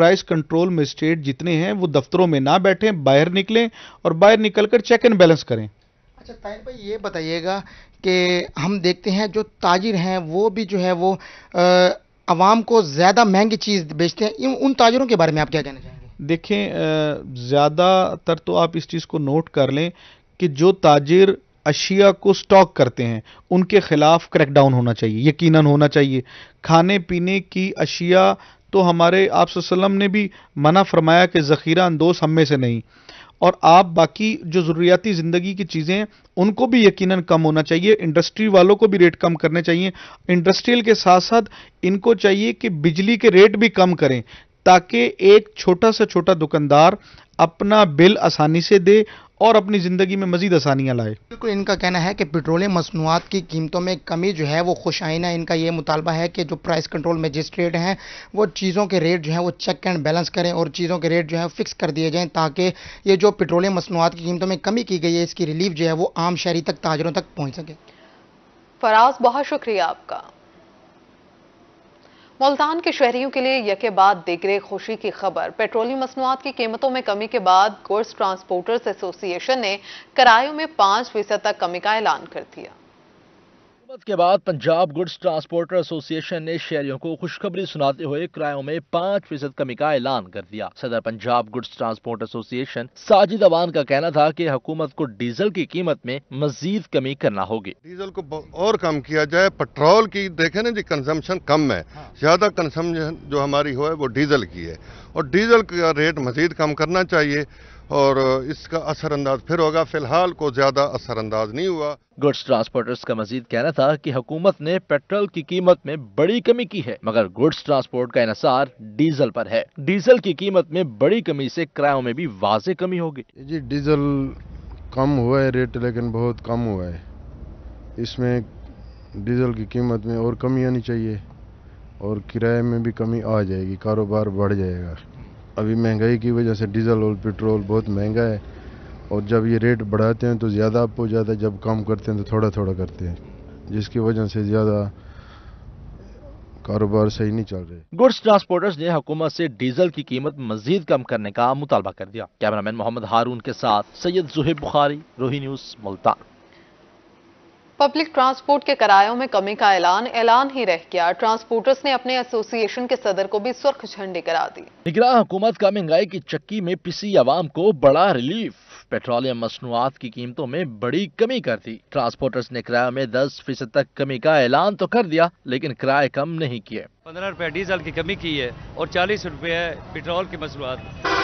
Price control magistrate جتنے ہیں وہ دفتروں میں نہ بیٹھیں، باہر نکلیں اور باہر نکل کر چیک اینڈ بیلنس کریں۔ اچھا طاہر بھائی یہ بتائیے گا کہ ہم دیکھتے ہیں جو تاجر ہیں وہ بھی جو ہے وہ عوام کو زیادہ مہنگی چیز بیچتے ہیں، ان تاجروں کے بارے میں آپ کیا کہنا چاہیں گے؟ دیکھیں زیادہ تر تو آپ اس چیز کو نوٹ کر لیں کہ جو تاجر اشیاء کو سٹاک کرتے ہیں ان کے خلاف کریک ڈاؤن ہونا چاہیے، یقیناً ہونا چاہیے۔ کھانے پینے کی اشیاء تو ہمارے آپ صلی اللہ علیہ وسلم نے بھی منع فرمایا کہ ذخیرہ اندوز ہم میں سے نہیں، اور آپ باقی جو ضروریاتی زندگی کی چیزیں ہیں ان کو بھی یقیناً کم ہونا چاہیے، انڈسٹری والوں کو بھی ریٹ کم کرنے چاہیے، انڈسٹریل کے ساتھ ساتھ ان کو چاہیے کہ بجلی کے ریٹ بھی کم کریں تاکہ ایک چھوٹا سے چھوٹا دکاندار اپنا بل آسانی سے دے اور اپنی زندگی میں مزید آسانیاں لائے۔ بالکل ان کا کہنا ہے کہ پیٹرولیم مصنوعات کی قیمتوں میں کمی جو ہے وہ خوش آئین ہے۔ ان کا یہ مطالبہ ہے کہ جو پرائس کنٹرول مجسٹریٹ ہیں وہ چیزوں کے ریٹ جو ہیں وہ چیک اینڈ بیلنس کریں اور چیزوں کے ریٹ جو ہیں فکس کر دیے جائیں تاکہ یہ جو پیٹرولیم مصنوعات کی قیمتوں میں کمی کی گئی ہے اس کی ریلیف جو ہے وہ عام شہری تک، تاجروں تک پہنچ سکے۔ فراز بہت شکریہ آپ کا۔ ملتان کے شہریوں کے لیے یکے بعد دیگرے خوشی کی خبر، پیٹرولیم مصنوعات کی قیمتوں میں کمی کے بعد گوڈز ٹرانسپورٹرز ایسوسی ایشن نے کرایوں میں 5% تک کمی کا اعلان کر دیا۔ حکومت کے بعد پنجاب گڈز ٹرانسپورٹر ایسوسی ایشن نے شہریوں کو خوشخبری سناتے ہوئے کرایوں میں 5% کمی کا اعلان کر دیا۔ صدر پنجاب گڈز ٹرانسپورٹ ایسوسی ایشن ساجد اوان کا کہنا تھا کہ حکومت کو ڈیزل کی قیمت میں مزید کمی کرنا ہوگی۔ ڈیزل کو اور کم کیا جائے، پٹرول کی دیکھیں نا جی کنزمپشن کم ہے، زیادہ کنزمپشن جو ہماری ہو ہے وہ ڈیزل کی ہے، اور ڈیزل کا ریٹ مزید کم کرنا چاہیے اور اس کا اثر انداز پھر ہوگا، فی الحال کو زیادہ اثر انداز نہیں ہوا۔ گڈز ٹرانسپورٹرز کا مزید کہنا تھا کہ حکومت نے پیٹرول کی قیمت میں بڑی کمی کی ہے مگر گڈز ٹرانسپورٹ کا انحصار ڈیزل پر ہے۔ ڈیزل کی قیمت میں بڑی کمی سے کرایوں میں بھی واضح کمی ہوگی۔ جی ڈیزل کم ہوا ہے ریٹ، لیکن بہت کم ہوا ہے، اس میں ڈیزل کی قیمت میں اور کمی آنی چاہیے اور کرائے میں بھی کمی آ جائے گی، کاروبار بڑھ جائے گا۔ ابھی مہنگائی کی وجہ سے ڈیزل اور پیٹرول بہت مہنگا ہے، اور جب یہ ریٹ بڑھاتے ہیں تو زیادہ اپ ہو جاتا ہے، جب کم کرتے ہیں تو تھوڑا تھوڑا کرتے ہیں، جس کی وجہ سے زیادہ کاروبار صحیح نہیں چل رہے۔ گڈز ٹرانسپورٹرز نے حکومت سے ڈیزل کی قیمت مزید کم کرنے کا مطالبہ کر دیا۔ کیمرامین محمد ہارون کے ساتھ سید زہیب بخاری، Rohi news, Multan. Public transport کے کرایوں میں کمی کا اعلان ہی رہ گیا۔ ٹرانسپورٹرز نے اپنے ایسوسی ایشن کے صدر کو بھی سرخ جھنڈی کرا دی۔ نگراں حکومت کا مہنگائی کی چکی میں پسی عوام کو بڑا ریلیف، پیٹرولیم مصنوعات کی قیمتوں میں بڑی کمی کر دی۔ ٹرانسپورٹرز نے کرایہ میں 10% تک کمی کا اعلان تو کر دیا لیکن کرائے کم نہیں کیے۔ 15 روپے ڈیزل کی کمی کی ہے اور 40 روپے ہے پیٹرول کی مصنوعات،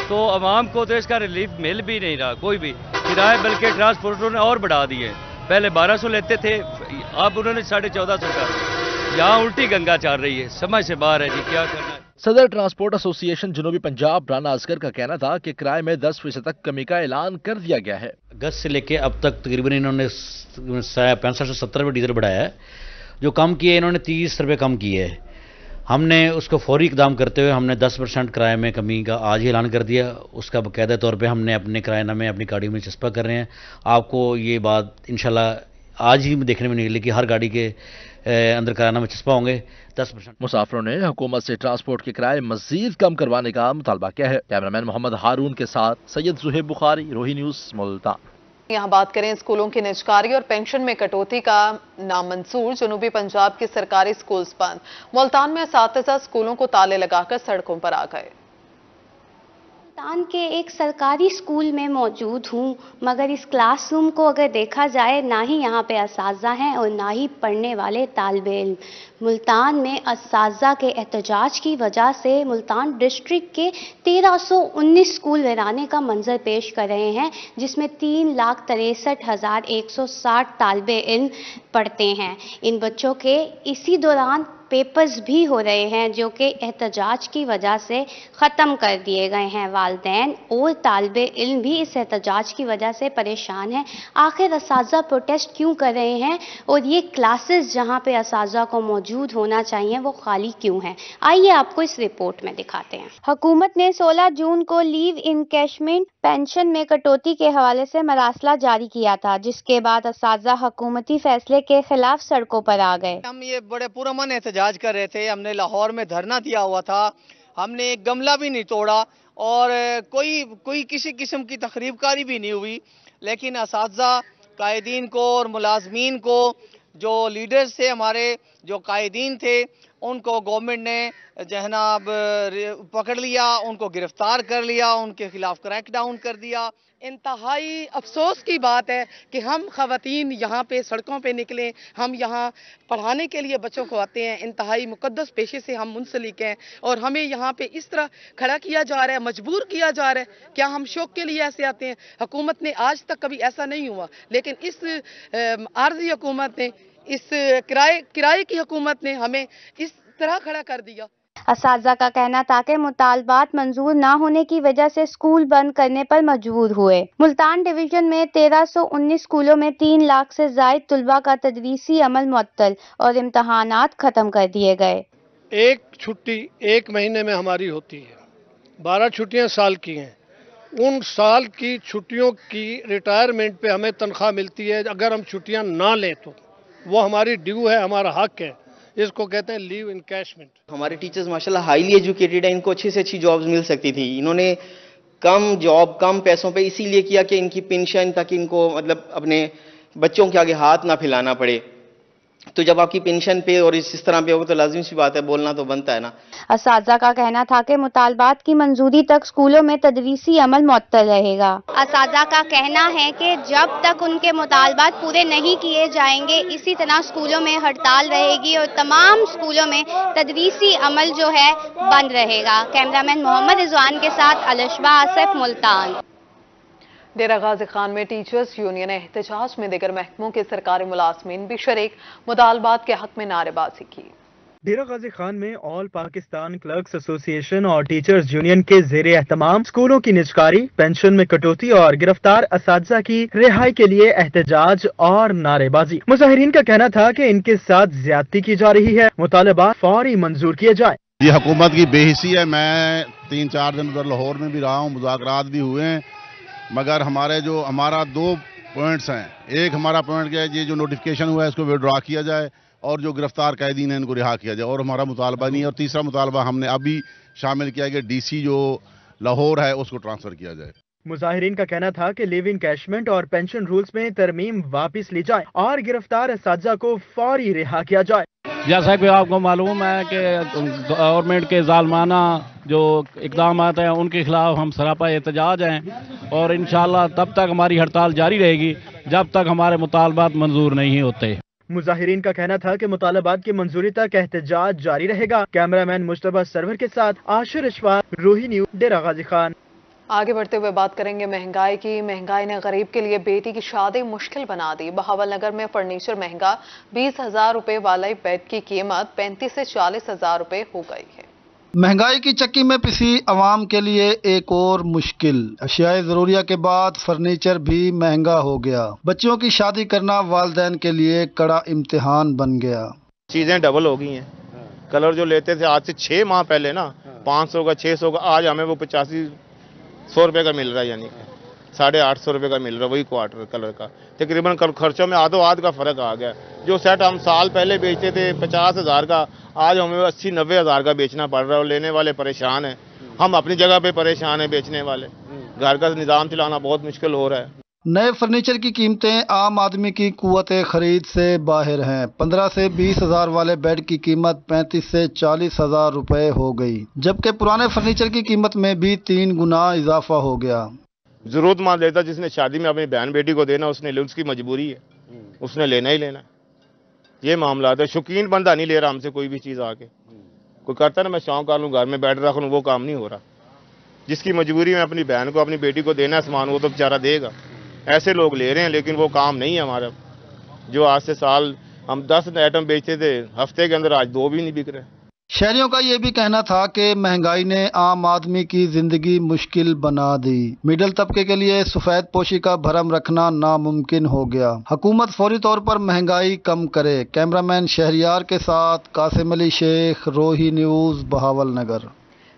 تو عوام کو تو اس کا ریلیف مل بھی نہیں رہا کوئی بھی۔ کرائے بلکہ ٹرانسپورٹروں نے اور بڑھا دیے، پہلے 1200 لیتے تھے، اب انہوں نے 1450 کر دیا۔ یہاں الٹی گنگا چل رہی ہے، سمجھ سے باہر ہے جی، کیا کرنا ہے۔ صدر ٹرانسپورٹ ایسوسی ایشن جنوبی پنجاب رانا اصغر کا کہنا تھا کہ کرائے میں 10% تک کمی کا اعلان کر دیا گیا ہے۔ اگست سے لے کے اب تک تقریباً انہوں نے 65 سے 70 روپے ڈیزل بڑھایا ہے، جو کم کیے انہوں نے 30 روپے کم کیے ہے۔ ہم نے اس کو فوری اقدام کرتے ہوئے ہم نے 10% کرائے میں کمی کا آج ہی اعلان کر دیا۔ اس کا باقاعدہ طور پہ ہم نے اپنے کرایہ نامے اپنی گاڑیوں میں چسپاں کر رہے ہیں۔ آپ کو یہ بات انشاءاللہ آج ہی دیکھنے میں نہیں ملے کہ ہر گاڑی کے اندر کرایہ نامے چسپاں ہوں گے 10%۔ مسافروں نے حکومت سے ٹرانسپورٹ کے کرائے مزید کم کروانے کا مطالبہ کیا ہے۔ کیمرامین محمد ہارون کے ساتھ سید زہیب بخاری، روہی نیوز، ملتان۔ یہاں بات کریں اسکولوں کی نجکاری اور پینشن میں کٹوتی کا نامنظور، جنوبی پنجاب کے سرکاری اسکولز بند۔ ملتان میں اساتذہ اسکولوں کو تالے لگا کر سڑکوں پر آ گئے۔ ملتان کے ایک سرکاری اسکول میں موجود ہوں، مگر اس کلاس روم کو اگر دیکھا جائے نہ ہی یہاں پہ اساتذہ ہیں اور نہ ہی پڑھنے والے طالب علم۔ ملتان میں اساتذہ کے احتجاج کی وجہ سے ملتان ڈسٹرکٹ کے 1319 اسکول ویرانے کا منظر پیش کر رہے ہیں، جس میں 3,63,160 طالب علم پڑھتے ہیں۔ ان بچوں کے اسی دوران پیپرز بھی ہو رہے ہیں جو کہ احتجاج کی وجہ سے ختم کر دیے گئے ہیں۔ والدین اور طالب علم بھی اس احتجاج کی وجہ سے پریشان ہیں۔ آخر اساتذہ پروٹیسٹ کیوں کر رہے ہیں اور یہ کلاسز جہاں پہ اساتذہ کو موجود ہونا چاہیے وہ خالی کیوں ہیں؟ آئیے آپ کو اس رپورٹ میں دکھاتے ہیں۔ حکومت نے 16 جون کو لیو انکیشمنٹ پینشن میں کٹوتی کے حوالے سے مراسلہ جاری کیا تھا، جس کے بعد اساتذہ حکومتی فیصلے کے خلاف سڑکوں پر آ گئے۔ ہم یہ بڑے پرامن احتجاج کر رہے تھے، ہم نے لاہور میں دھرنا دیا ہوا تھا ہم نے ایک گملہ بھی نہیں توڑا اور کوئی کسی قسم کی تخریب کاری بھی نہیں ہوئی، لیکن اساتذہ، قائدین کو اور ملازمین کو، جو لیڈرز تھے ہمارے، جو قائدین تھے، ان کو گورنمنٹ نے جناب پکڑ لیا، ان کو گرفتار کر لیا، ان کے خلاف کریک ڈاؤن کر دیا۔ انتہائی افسوس کی بات ہے کہ ہم خواتین یہاں پہ سڑکوں پہ نکلیں، ہم یہاں پڑھانے کے لیے بچوں کو آتے ہیں، انتہائی مقدس پیشے سے ہم منسلک ہیں، اور ہمیں یہاں پہ اس طرح کھڑا کیا جا رہا ہے، مجبور کیا جا رہا ہے۔ کیا ہم شوق کے لیے ایسے آتے ہیں؟ حکومت نے آج تک کبھی ایسا نہیں ہوا، لیکن اس عارضی حکومت نے، اس کرائے کی حکومت نے ہمیں اس طرح کھڑا کر دیا۔ اساتذہ کا کہنا تھا کہ مطالبات منظور نہ ہونے کی وجہ سے اسکول بند کرنے پر مجبور ہوئے۔ ملتان ڈویژن میں 1319 اسکولوں میں 3 لاکھ سے زائد طلباء کا تدریسی عمل معطل اور امتحانات ختم کر دیے گئے۔ ایک چھٹی ایک مہینے میں ہماری ہوتی ہے، 12 چھٹیاں سال کی ہیں، ان سال کی چھٹیوں کی ریٹائرمنٹ پہ ہمیں تنخواہ ملتی ہے، اگر ہم چھٹیاں نہ لیں تو وہ ہماری ڈیو ہے، ہمارا حق ہے، اس کو کہتے ہیں لیو انکیشمنٹ۔ ہمارے ٹیچرز ماشاءاللہ ہائیلی ایجوکیٹڈ ہیں، ان کو اچھی سے اچھی جابز مل سکتی تھی، انہوں نے کم جاب کم پیسوں پہ اسی لیے کیا کہ ان کی پینشن تک ان کو مطلب اپنے بچوں کے آگے ہاتھ نہ پھیلانا پڑے۔ تو جب آپ کی پینشن پہ اور اس طرح پہ ہوگا تو لازمی سی بات ہے بولنا تو بنتا ہے نا۔ اساتذہ کا کہنا تھا کہ مطالبات کی منظوری تک اسکولوں میں تدریسی عمل معطل رہے گا۔ اساتذہ کا کہنا ہے کہ جب تک ان کے مطالبات پورے نہیں کیے جائیں گے اسی طرح اسکولوں میں ہڑتال رہے گی اور تمام اسکولوں میں تدریسی عمل جو ہے بند رہے گا۔ کیمرامین محمد رضوان کے ساتھ الشبہ آصف، ملتان۔ ڈیرہ غازی خان میں ٹیچرز یونین احتجاج میں دیگر محکموں کے سرکاری ملازمین بھی شریک، مطالبات کے حق میں نعرے بازی کی۔ ڈیرہ غازی خان میں آل پاکستان کلرکس ایسوسی ایشن اور ٹیچرز یونین کے زیر اہتمام اسکولوں کی نجکاری، پینشن میں کٹوتی اور گرفتار اساتذہ کی رہائی کے لیے احتجاج اور نعرے بازی۔ مظاہرین کا کہنا تھا کہ ان کے ساتھ زیادتی کی جا رہی ہے، مطالبات فوری منظور کیے جائیں۔ یہ حکومت کی بے حسی ہے، میں 3-4 دن ادھر لاہور میں بھی رہا ہوں، مذاکرات بھی ہوئے ہیں، مگر ہمارا 2 پوائنٹس ہیں۔ ایک ہمارا پوائنٹ کیا ہے، یہ جو نوٹیفکیشن ہوا ہے اس کو وڈرا کیا جائے اور جو گرفتار قیدین ہیں ان کو رہا کیا جائے، اور ہمارا مطالبہ نہیں ہے۔ اور تیسرا مطالبہ ہم نے ابھی شامل کیا کہ ڈی سی جو لاہور ہے اس کو ٹرانسفر کیا جائے۔ مظاہرین کا کہنا تھا کہ لیو انکیشمنٹ اور پینشن رولز میں ترمیم واپس لی جائے اور گرفتار اساتذہ کو فوری رہا کیا جائے۔ جیسا کہ آپ کو معلوم ہے کہ گورنمنٹ کے ظالمانہ جو اقدامات ہیں ان کے خلاف ہم سراپا احتجاج ہیں، اور انشاءاللہ تب تک ہماری ہڑتال جاری رہے گی جب تک ہمارے مطالبات منظور نہیں ہوتے۔ مظاہرین کا کہنا تھا کہ مطالبات کی منظوری تک احتجاج جاری رہے گا۔ کیمرامین مجتبیٰ سرور کے ساتھ عاشر اشفاق، روہی نیوز، ڈیرہ غازی خان۔ آگے بڑھتے ہوئے بات کریں گے مہنگائی کی۔ مہنگائی نے غریب کے لیے بیٹی کی شادی مشکل بنا دی۔ بہاول نگر میں فرنیچر مہنگا، 20,000 روپے والے بیڈ کی قیمت 35 سے 40,000 روپے ہو گئی ہے۔ مہنگائی کی چکی میں پسی عوام کے لیے ایک اور مشکل، اشیاء ضروریہ کے بعد فرنیچر بھی مہنگا ہو گیا۔ بچوں کی شادی کرنا والدین کے لیے کڑا امتحان بن گیا۔ چیزیں ڈبل ہو گئی ہیں، کلر جو لیتے تھے آج سے 6 ماہ پہلے نا 500 کا 600 کا، آج ہمیں وہ 85-100 روپے کا مل رہا ہے، یعنی 850 روپے کا مل رہا ہے وہی کوارٹر کلر کا۔ تقریباً خرچوں میں آدھ کا فرق آ گیا۔ جو سیٹ ہم سال پہلے بیچتے تھے 50,000 کا، آج ہمیں 80-90,000 کا بیچنا پڑ رہا ہے، اور لینے والے پریشان ہیں، ہم اپنی جگہ پہ پریشان ہیں، بیچنے والے گھر کا نظام چلانا بہت مشکل ہو رہا ہے۔ نئے فرنیچر کی قیمتیں عام آدمی کی قوت خرید سے باہر ہیں۔ 15 سے 20,000 والے بیڈ کی قیمت 35 سے 40,000 روپے ہو گئی، جبکہ پرانے فرنیچر کی قیمت میں بھی 3 گنا اضافہ ہو گیا۔ ضرورت مند لیتا جس نے شادی میں اپنی بہن بیٹی کو دینا، اس نے اس کی مجبوری ہے، اس نے لینا ہی لینا۔ یہ معاملات ہے، شوقین بندہ نہیں لے رہا ہم سے کوئی بھی چیز آ کے۔ کوئی کرتا نا میں شوق کر لوں گھر میں بیٹھ رکھ لوں، وہ کام نہیں ہو رہا۔ جس کی مجبوری میں اپنی بہن کو اپنی بیٹی کو دینا سامان، وہ تو بیچارہ دے گا۔ ایسے لوگ لے رہے ہیں، لیکن وہ کام نہیں ہے ہمارا۔ جو آج سے سال ہم 10 آئٹم بیچتے تھے، ہفتے کے اندر آج 2 بھی نہیں بک رہے۔ شہریوں کا یہ بھی کہنا تھا کہ مہنگائی نے عام آدمی کی زندگی مشکل بنا دی۔ مڈل طبقے کے لیے سفید پوشی کا بھرم رکھنا ناممکن ہو گیا۔ حکومت فوری طور پر مہنگائی کم کرے۔ کیمرامین شہریار کے ساتھ قاسم علی شیخ، روہی نیوز، بہاول نگر۔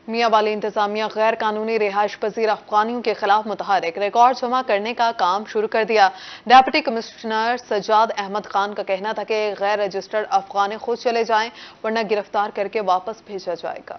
میاں والی انتظامیہ غیر قانونی رہائش پذیر افغانیوں کے خلاف متحرک، ریکارڈ جمع کرنے کا کام شروع کر دیا۔ ڈپٹی کمشنر سجاد احمد خان کا کہنا تھا کہ غیر رجسٹرڈ افغان خود چلے جائیں ورنہ گرفتار کر کے واپس بھیجا جائے گا۔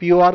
POR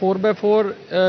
4x4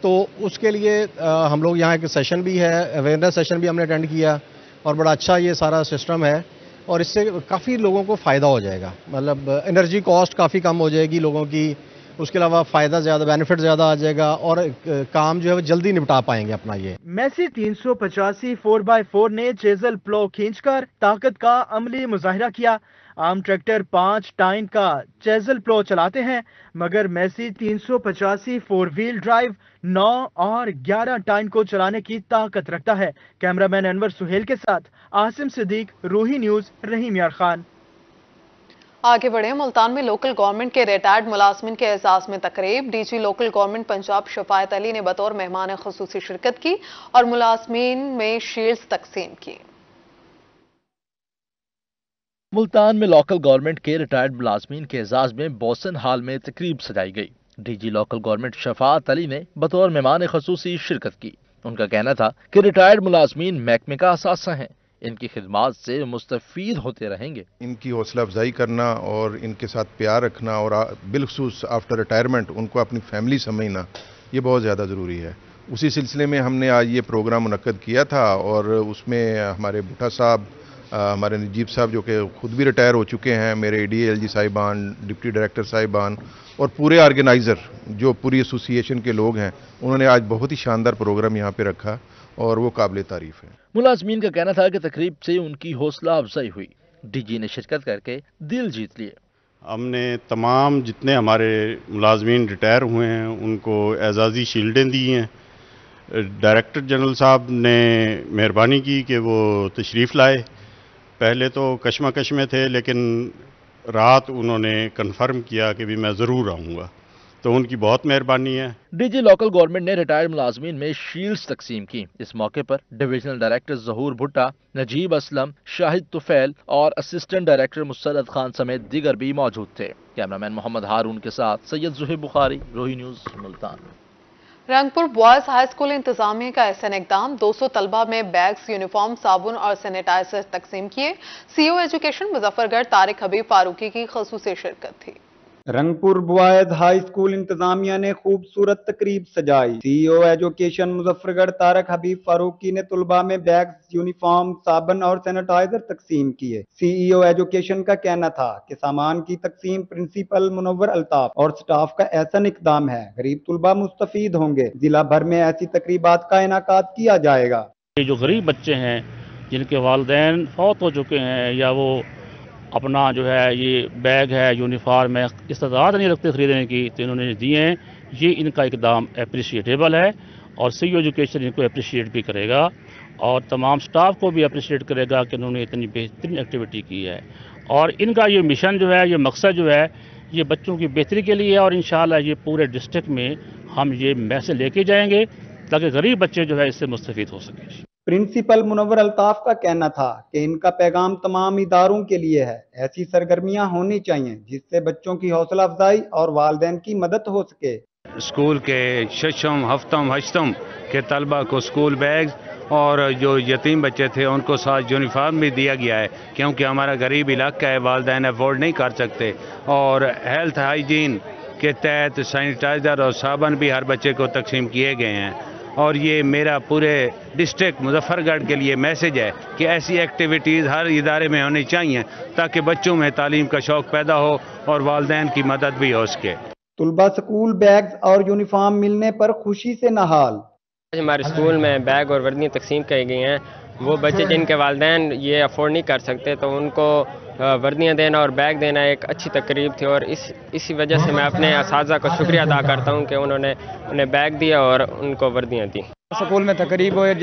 تو اس کے لیے ہم لوگ یہاں ایک سیشن بھی ہے، اویئرنیس سیشن بھی ہم نے اٹینڈ کیا اور بڑا اچھا یہ سارا سسٹم ہے اور اس سے کافی لوگوں کو فائدہ ہو جائے گا، مطلب انرجی کاسٹ کافی کم ہو جائے گی لوگوں کی، اس کے علاوہ فائدہ زیادہ، بینیفٹ زیادہ آ جائے گا اور کام جو ہے وہ جلدی نپٹا پائیں گے اپنا یہ۔ میسی 385 4x4 نے چیزل پلو کھینچ کر طاقت کا عملی مظاہرہ کیا۔ عام ٹریکٹر 5 ٹائن کا چیزل پلو چلاتے ہیں، مگر میسی 385 4 ویل ڈرائیو 9 اور 11 ٹائن کو چلانے کی طاقت رکھتا ہے۔ کیمرامین انور سہیل کے ساتھ عاصم صدیق، روہی نیوز، رحیم یار خان۔ آگے بڑھیں، ملتان میں لوکل گورنمنٹ کے ریٹائرڈ ملازمین کے اعزاز میں تقریب۔ D G local government Punjab Shafayat Ali نے بطور مہمان خصوصی شرکت کی اور ملازمین میں شیلڈز تقسیم کی۔ ملتان میں لوکل گورنمنٹ کے ریٹائرڈ ملازمین کے اعزاز میں بوسن ہال میں تقریب سجائی گئی۔ ڈی جی لوکل گورنمنٹ شفاعت علی نے بطور مہمان خصوصی شرکت کی۔ ان کا کہنا تھا کہ ریٹائرڈ ملازمین محکمے کا اثاثہ ہیں، ان کی خدمات سے مستفید ہوتے رہیں گے۔ ان کی حوصلہ افزائی کرنا اور ان کے ساتھ پیار رکھنا اور بالخصوص آفٹر ریٹائرمنٹ ان کو اپنی فیملی سمجھنا یہ بہت زیادہ ضروری ہے۔ اسی سلسلے میں ہم نے آج یہ پروگرام منعقد کیا تھا اور اس میں ہمارے بھٹا صاحب، ہمارے نجیب صاحب جو کہ خود بھی ریٹائر ہو چکے ہیں، میرے ڈی ایل جی صاحبان، ڈپٹی ڈائریکٹر صاحبان اور پورے آرگنائزر جو پوری ایسوسی ایشن کے لوگ ہیں، انہوں نے آج بہت ہی شاندار پروگرام یہاں پہ رکھا اور وہ قابل تعریف ہے۔ ملازمین کا کہنا تھا کہ تقریب سے ان کی حوصلہ افزائی ہوئی۔ ڈی جی نے شرکت کر کے دل جیت لیے۔ ہم نے تمام جتنے ہمارے ملازمین ریٹائر ہوئے ہیں ان کو اعزازی شیلڈیں دی ہیں۔ ڈائریکٹر جنرل صاحب نے مہربانی کی کہ وہ تشریف لائے، پہلے تو کشمکش میں تھے لیکن رات انہوں نے کنفرم کیا کہ بھی میں ضرور آؤں گا، تو ان کی بہت مہربانی ہے۔ ڈی جی لوکل گورنمنٹ نے ریٹائرڈ ملازمین میں شیلڈز تقسیم کی۔ اس موقع پر ڈویژنل ڈائریکٹر ظہور بھٹا، نجیب اسلم، شاہد طفیل اور اسسٹنٹ ڈائریکٹر مسرت خان سمیت دیگر بھی موجود تھے۔ کیمرامین محمد ہارون کے ساتھ سید زہیب بخاری، Rohi news, Multan. Rangpur boys high school انتظامیہ کا احسن اقدام، 200 طلبہ میں بیگز، یونیفارم، صابن اور سینیٹائزر تقسیم کیے۔ سی او ایجوکیشن مظفر گڑھ طارق حبیب فاروقی کی خصوصی شرکت تھی۔ رنگپور بوائز ہائی اسکول انتظامیہ نے خوبصورت تقریب سجائی۔ سی او ایجوکیشن مظفر گڑھ طارق حبیب فاروقی نے طلباء میں بیگز، یونیفارم، صابن اور سینیٹائزر تقسیم کیے۔ سی ای او ایجوکیشن کا کہنا تھا کہ سامان کی تقسیم پرنسپل منور الطاف اور سٹاف کا احسن اقدام ہے، غریب طلباء مستفید ہوں گے۔ ضلع بھر میں ایسی تقریبات کا انعقاد کیا جائے گا۔ یہ جو غریب بچے ہیں جن کے والدین فوت ہو چکے ہیں یا وہ اپنا جو ہے یہ بیگ ہے، یونیفارم ہے، استطاعت نہیں رکھتے خریدنے کی، تو انہوں نے دیے ہیں۔ یہ ان کا اقدام اپریشیٹیبل ہے اور سی ایجوکیشن ان کو اپریشیٹ بھی کرے گا اور تمام سٹاف کو بھی اپریشیٹ کرے گا کہ انہوں نے اتنی بہترین ایکٹیویٹی کی ہے۔ اور ان کا یہ مشن جو ہے، یہ مقصد جو ہے، یہ بچوں کی بہتری کے لیے اور انشاءاللہ یہ پورے ڈسٹرکٹ میں ہم یہ میسج لے کے جائیں گے تاکہ غریب بچے جو ہے اس سے مستفید ہو سکیں۔ پرنسپل منور الطاف کا کہنا تھا کہ ان کا پیغام تمام اداروں کے لیے ہے، ایسی سرگرمیاں ہونی چاہیے جس سے بچوں کی حوصلہ افزائی اور والدین کی مدد ہو سکے۔ اسکول کے ششم، ہفتم، ہشتم کے طلبہ کو اسکول بیگز اور جو یتیم بچے تھے ان کو ساتھ یونیفارم بھی دیا گیا ہے، کیونکہ ہمارا غریب علاقہ ہے، والدین افورڈ نہیں کر سکتے، اور ہیلتھ ہائیجین کے تحت سینیٹائزر اور صابن بھی ہر بچے کو تقسیم کیے گئے ہیں۔ اور یہ میرا پورے ڈسٹرکٹ مظفر گڑھ کے لیے میسج ہے کہ ایسی ایکٹیویٹیز ہر ادارے میں ہونی چاہیے تاکہ بچوں میں تعلیم کا شوق پیدا ہو اور والدین کی مدد بھی ہو سکے۔ طلباء اسکول بیگز اور یونیفارم ملنے پر خوشی سے نہال۔ ہمارے اسکول میں بیگ اور وردیاں تقسیم کی گئی ہیں، وہ بچے جن کے والدین یہ افورڈ نہیں کر سکتے تو ان کو وردیاں دینا اور بیگ دینا ایک اچھی تقریب تھی، اور اسی وجہ سے میں اپنے اساتذہ کا شکریہ ادا کرتا ہوں کہ انہوں نے انہیں بیگ دیا اور ان کو وردیاں دی۔ اسکول میں تقریب ہوئی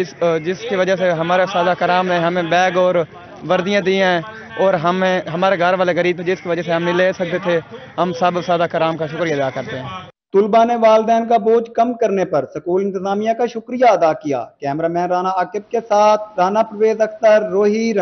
جس کی وجہ سے ہمارے اساتذہ کرام نے ہمیں بیگ اور وردیاں دی ہیں، اور ہمارے گھر والے غریب تھے جس کی وجہ سے ہم نہیں لے سکتے تھے، ہم سب اساتذہ کرام کا شکریہ ادا کرتے ہیں۔ طلباء نے والدین کا بوجھ کم کرنے پر اسکول انتظامیہ کا شکریہ ادا کیا۔ کیمرہ مین رانا عاقب کے ساتھ رانا پرویز اختر، روہی۔